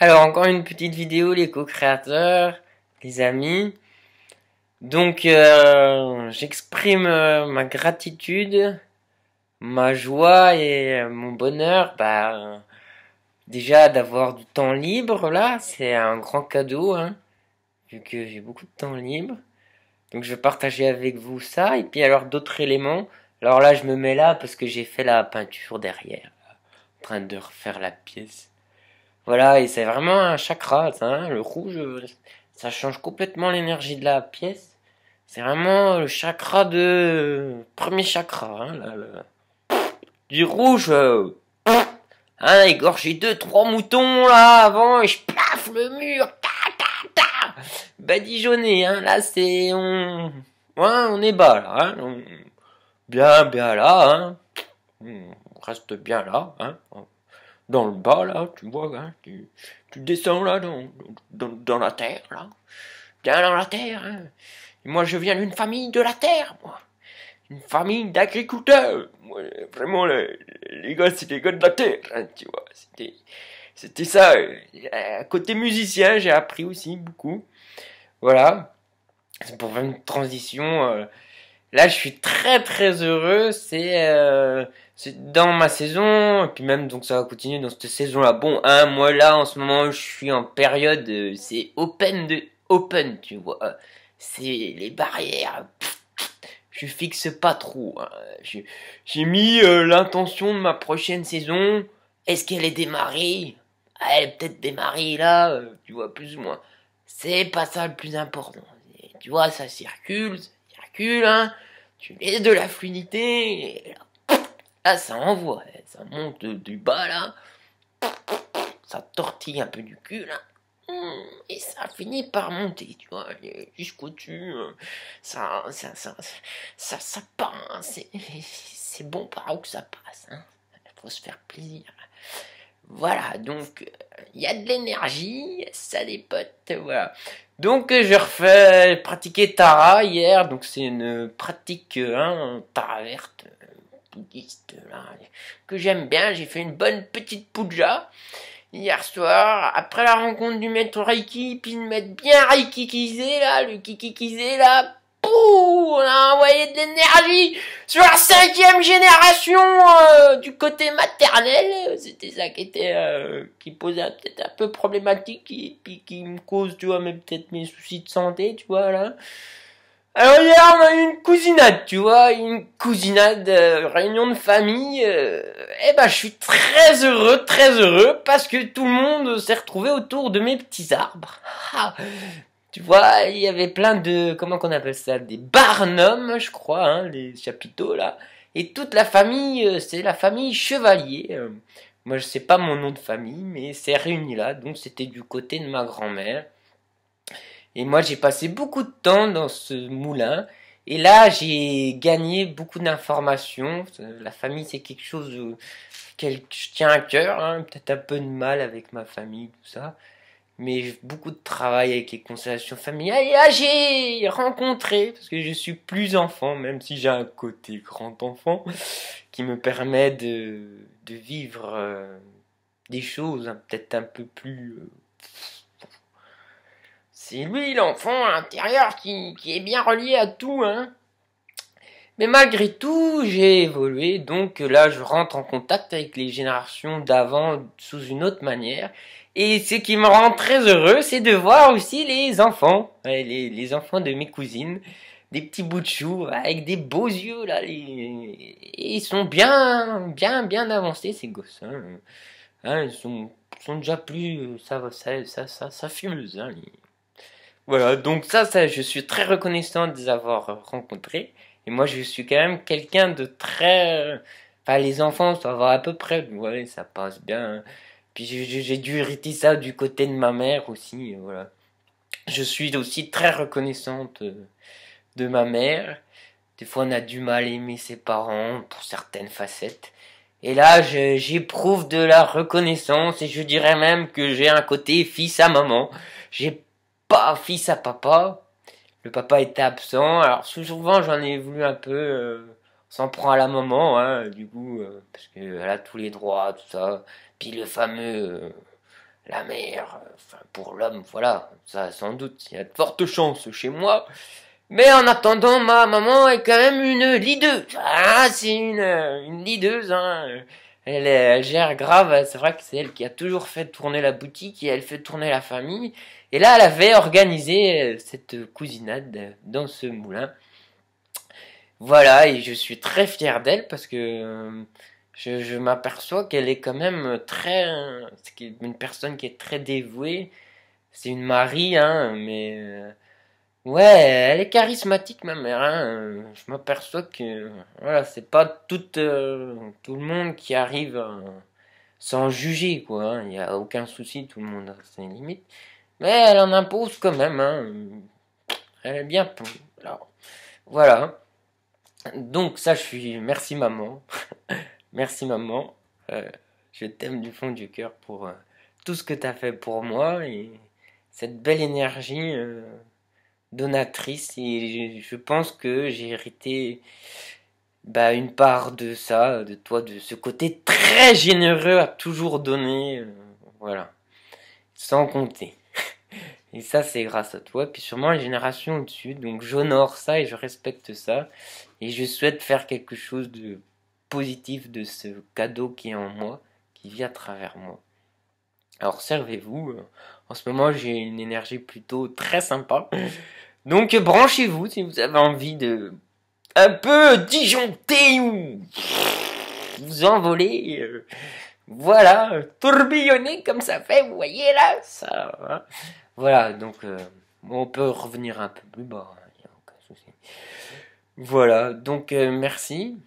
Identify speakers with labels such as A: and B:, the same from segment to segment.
A: Alors, encore une petite vidéo, les co-créateurs, les amis. Donc, j'exprime ma gratitude, ma joie et mon bonheur. Déjà d'avoir du temps libre, là, c'est un grand cadeau, hein, vu que j'ai beaucoup de temps libre. Donc, je vais partager avec vous ça. Et puis, alors, d'autres éléments. Alors là, je me mets là parce que j'ai fait la peinture derrière, en train de refaire la pièce. Voilà, et c'est vraiment un chakra, ça, hein, le rouge, ça change complètement l'énergie de la pièce. C'est vraiment le chakra premier chakra, hein, du rouge, hein, égorger deux, trois moutons, là, avant, et je plaffe le mur, badigeonné, hein, là, on est bas, là, hein, bien là, hein, on reste bien là, hein, dans le bas, là, tu vois, hein, tu descends, là, dans la terre, là, bien dans la terre, hein. Et moi, je viens d'une famille de la terre, moi. Une famille d'agriculteurs. Moi, vraiment, les gars, c'est les gars de la terre, hein, tu vois. C'était ça. Côté musicien, j'ai appris aussi beaucoup. Voilà. C'est pour faire une transition. Là, je suis très très heureux. C'est dans ma saison, et puis même donc ça va continuer dans cette saison-là. Bon, hein, moi là en ce moment, je suis en période, c'est open, tu vois. C'est les barrières. Je fixe pas trop, hein. J'ai mis l'intention de ma prochaine saison. Est-ce qu'elle est démarrée? Elle est peut-être démarrée là, tu vois, plus ou moins. C'est pas ça le plus important. Tu vois, ça circule, hein. Tu laisses de la fluidité. Et là, ça envoie. Ça monte du bas, là. Ça tortille un peu du cul, là. Et ça finit par monter, tu vois, jusqu'au dessus. Ça part, hein, c'est bon par où que ça passe, hein. Faut se faire plaisir. Voilà, donc il y a de l'énergie, ça dépote, voilà. Donc je refais pratiquer Tara hier, donc c'est une pratique, hein, Tara verte, bouddhiste, là, que j'aime bien. J'ai fait une bonne petite puja hier soir, après la rencontre du maître Reiki, puis de mettre bien Reiki-kisé, là, le Kiki-kisé, là, pouh, on a envoyé de l'énergie sur la 5e génération du côté maternel. C'était ça qui posait peut-être un peu problématique, et puis qui me cause, tu vois, même peut-être mes soucis de santé, tu vois, là. Alors hier, on a eu une cousinade, tu vois, réunion de famille. Je suis très heureux, parce que tout le monde s'est retrouvé autour de mes petits arbres. Ah, tu vois, il y avait plein de, comment qu'on appelle ça, des barnums, je crois, hein, les chapiteaux là. Et toute la famille, c'est la famille Chevalier. Moi, je sais pas mon nom de famille, mais c'est réuni là, donc c'était du côté de ma grand-mère. Et moi, j'ai passé beaucoup de temps dans ce moulin. Et là, j'ai gagné beaucoup d'informations. La famille, c'est quelque chose auquel je tiens à cœur, hein. Peut-être un peu de mal avec ma famille, tout ça. Mais j'ai beaucoup de travail avec les constellations familiales. Et là, j'ai rencontré, parce que je suis plus enfant, même si j'ai un côté grand enfant, qui me permet de vivre des choses, hein, peut-être un peu plus... C'est lui l'enfant à l'intérieur qui est bien relié à tout, hein. Mais malgré tout, j'ai évolué, donc là je rentre en contact avec les générations d'avant sous une autre manière. Et ce qui me rend très heureux, c'est de voir aussi les enfants, les enfants de mes cousines, des petits bouts de chou avec des beaux yeux là. Et ils sont bien avancés ces gosses, hein. Hein, ils sont déjà plus, ça fumeuse, hein. Voilà, donc ça, je suis très reconnaissant de les avoir rencontrés. Et moi, je suis quand même quelqu'un de très... Enfin, les enfants, ça va à peu près, ouais, ça passe bien, hein. Puis j'ai dû hériter ça du côté de ma mère aussi, voilà. Je suis aussi très reconnaissante de ma mère. Des fois, on a du mal à aimer ses parents pour certaines facettes. Et là, j'éprouve de la reconnaissance, et je dirais même que j'ai un côté fils à maman. J'ai pas fils à papa. Le papa était absent. Alors souvent j'en ai voulu un peu. On s'en prend à la maman, hein, du coup, parce qu'elle a tous les droits, tout ça. Puis le fameux la mère, enfin pour l'homme, voilà, ça sans doute, il y a de fortes chances chez moi. Mais en attendant, ma maman est quand même une leaduse. Ah, c'est une leaduse, hein. Elle gère grave, c'est vrai que c'est elle qui a toujours fait tourner la boutique et elle fait tourner la famille. Et là, elle avait organisé cette cousinade dans ce moulin. Voilà, et je suis très fier d'elle parce que je m'aperçois qu'elle est quand même c'est une personne qui est très dévouée. C'est une Marie, hein, mais ouais, elle est charismatique, ma mère, hein. Je m'aperçois que voilà, c'est pas tout le monde qui arrive sans juger, quoi, hein. Il n'y a aucun souci, tout le monde a ses limites. Mais elle en impose quand même, hein. Elle est bien. Alors, voilà. Donc ça, je suis. Merci maman. Merci maman. Euh, je t'aime du fond du cœur pour tout ce que tu as fait pour moi et cette belle énergie donatrice. Et je pense que j'ai hérité bah, une part de ça, de toi, de ce côté très généreux à toujours donner. Voilà. Sans compter. Et ça, c'est grâce à toi. Puis sûrement les générations au-dessus. Donc j'honore ça et je respecte ça. Et je souhaite faire quelque chose de positif de ce cadeau qui est en moi, qui vit à travers moi. Alors servez-vous. En ce moment, j'ai une énergie plutôt très sympa. Donc branchez-vous si vous avez envie de un peu disjoncter ou vous envoler. Voilà, tourbillonner comme ça fait, vous voyez là, ça. Hein. Voilà, donc on peut revenir un peu plus bas, il n'y a aucun souci. Voilà, donc merci.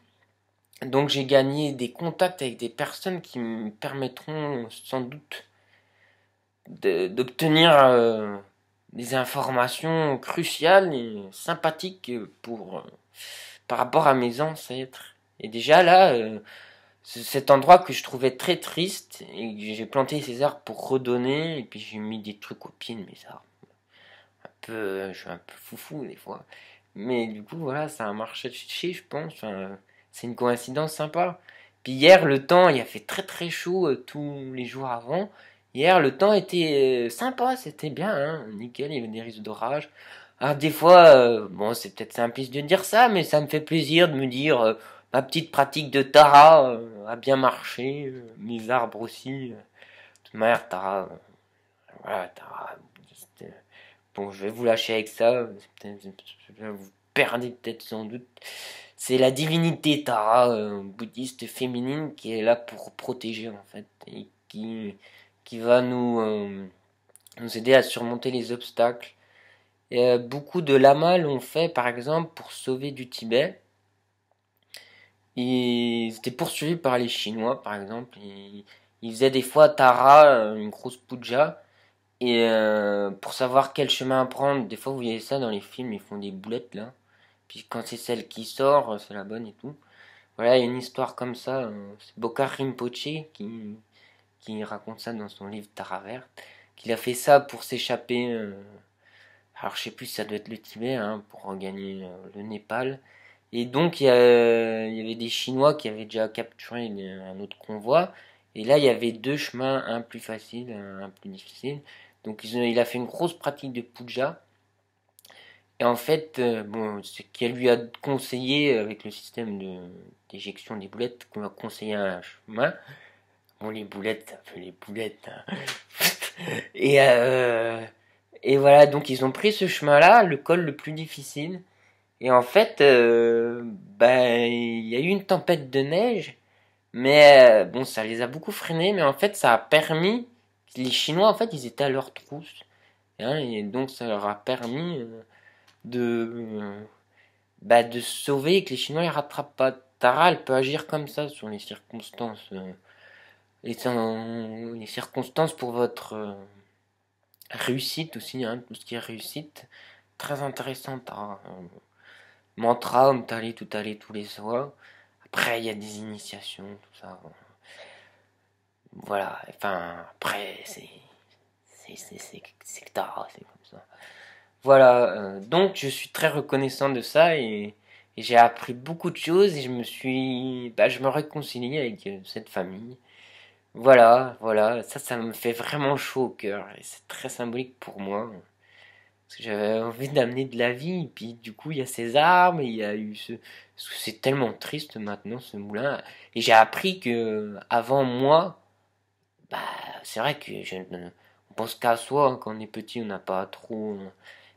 A: Donc j'ai gagné des contacts avec des personnes qui me permettront sans doute d'obtenir des informations cruciales et sympathiques par rapport à mes ancêtres. Et déjà là, cet endroit que je trouvais très triste, et que j'ai planté ces arbres pour redonner, et puis j'ai mis des trucs au pied de mes arbres. Je suis un peu foufou des fois. Mais du coup, voilà, ça a marché, je pense. Enfin, c'est une coïncidence sympa. Puis hier, le temps, il a fait très très chaud tous les jours avant. Hier, le temps était sympa, c'était bien, hein, nickel, il y avait des risques d'orage. Alors des fois, bon, c'est peut-être simpliste de dire ça, mais ça me fait plaisir de me dire ma petite pratique de Tara a bien marché, mes arbres aussi. De toute manière, Tara, voilà, Tara, bon, je vais vous lâcher avec ça. Vous perdez peut-être sans doute. C'est la divinité Tara, bouddhiste féminine, qui est là pour protéger en fait. Et qui va nous aider à surmonter les obstacles. Et, beaucoup de lamas l'ont fait par exemple pour sauver du Tibet. Ils étaient poursuivis par les Chinois par exemple. Ils faisaient des fois Tara, une grosse puja. Et pour savoir quel chemin prendre, des fois vous voyez ça dans les films, ils font des boulettes là. Puis quand c'est celle qui sort, c'est la bonne et tout. Voilà, il y a une histoire comme ça. C'est Bokar Rinpoche qui raconte ça dans son livre Tara Verte. Qu'il a fait ça pour s'échapper. Alors je sais plus si ça doit être le Tibet, hein, pour regagner le Népal. Et donc il y avait des Chinois qui avaient déjà capturé un autre convoi. Et là il y avait deux chemins, un plus facile, un plus difficile. Donc il a fait une grosse pratique de puja. Et en fait, bon, ce qu'elle lui a conseillé avec le système d'éjection des boulettes, qu'on a conseillé un chemin. Bon, les boulettes, ça fait les boulettes. Hein. Et, et voilà, donc ils ont pris ce chemin-là, le col le plus difficile. Et en fait, il y a eu une tempête de neige, mais bon, ça les a beaucoup freinés, mais en fait, ça a permis, les Chinois, en fait, ils étaient à leur trousse. Hein, et donc, ça leur a permis de se sauver et que les Chinois les rattrapent pas. Tara, elle peut agir comme ça sur les circonstances. Les circonstances pour votre réussite aussi, hein, tout ce qui est réussite. Très intéressant, Tara. Mantra, tout aller tous les soirs. Après, il y a des initiations, tout ça. Voilà, enfin, après, c'est que Tara, c'est comme ça. Voilà, donc je suis très reconnaissant de ça et j'ai appris beaucoup de choses et je me réconcilie avec cette famille. Voilà, ça me fait vraiment chaud au cœur, et c'est très symbolique pour moi. Parce que j'avais envie d'amener de la vie, et puis du coup il y a ces arbres, et il y a eu ce... parce que c'est tellement triste maintenant ce moulin. Et j'ai appris que avant moi, bah c'est vrai que on pense qu'à soi, hein, quand on est petit, on n'a pas trop.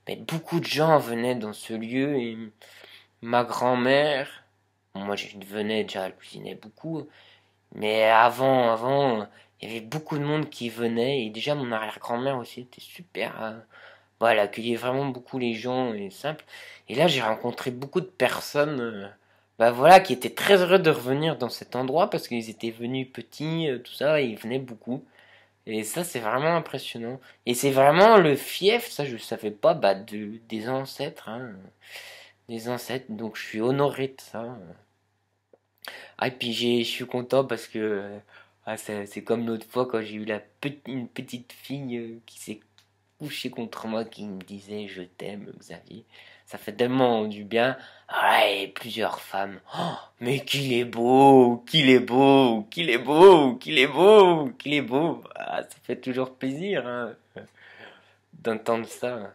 A: Mais beaucoup de gens venaient dans ce lieu, et ma grand-mère, bon, moi je venais déjà, elle cuisinait beaucoup, mais avant, il y avait beaucoup de monde qui venait, et déjà mon arrière-grand-mère aussi était super. Bon, elle accueillait vraiment beaucoup les gens et simple. Et là, j'ai rencontré beaucoup de personnes, bah voilà, qui étaient très heureux de revenir dans cet endroit parce qu'ils étaient venus petits, tout ça, et ils venaient beaucoup. Et ça, c'est vraiment impressionnant. Et c'est vraiment le fief, ça, je ne savais pas, bah, des ancêtres, hein, des ancêtres. Donc, je suis honoré de ça. Ah, et puis, je suis content parce que, ah, c'est comme l'autre fois quand j'ai eu une petite fille qui s'est couché contre moi qui me disait je t'aime Xavier. Ça fait tellement du bien. Ah, et plusieurs femmes. Oh, mais qu'il est beau, qu'il est beau, qu'il est beau, qu'il est beau, qu'il est beau. Ah, ça fait toujours plaisir hein, d'entendre ça.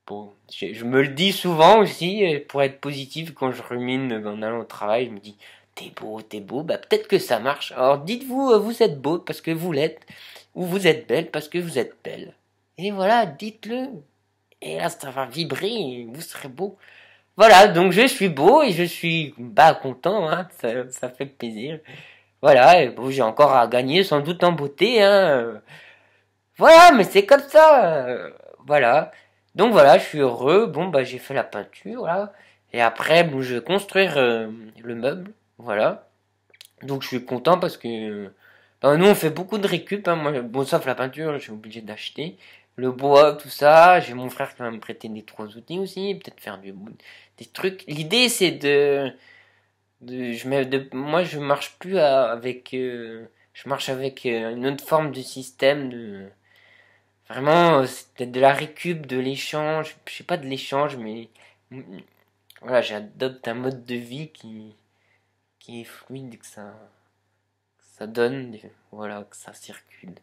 A: Bon, je me le dis souvent aussi pour être positif quand je rumine en allant au travail. Je me dis t'es beau, bah peut-être que ça marche. Alors dites-vous vous êtes beau parce que vous l'êtes ou vous êtes belle parce que vous êtes belle. Et voilà, dites-le. Et là, ça va vibrer et vous serez beau. Voilà, donc je suis beau et je suis bah content, hein, ça fait plaisir. Voilà, et bon, j'ai encore à gagner sans doute en beauté, hein. Voilà, mais c'est comme ça. Voilà. Donc voilà, je suis heureux. Bon, bah j'ai fait la peinture, là. Et après, bon, je vais construire le meuble. Voilà. Donc je suis content parce que nous on fait beaucoup de récup, hein. Moi, bon sauf la peinture, je suis obligé d'acheter. Le bois, tout ça, j'ai mon frère qui va me prêter des trois outils aussi, peut-être faire des trucs. L'idée c'est moi je marche plus avec je marche avec une autre forme de système de vraiment c'est de la récup, de l'échange, je sais pas de l'échange mais voilà, j'adopte un mode de vie qui est fluide, que ça donne, voilà, que ça circule.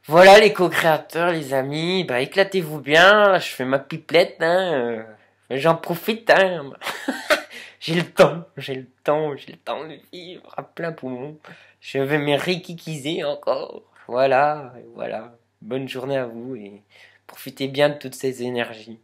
A: Voilà les co-créateurs, les amis, bah éclatez-vous bien, je fais ma pipelette, hein, j'en profite, hein. J'ai le temps de vivre à plein poumon. Je vais me rikikiser encore. Voilà, voilà. Bonne journée à vous et profitez bien de toutes ces énergies.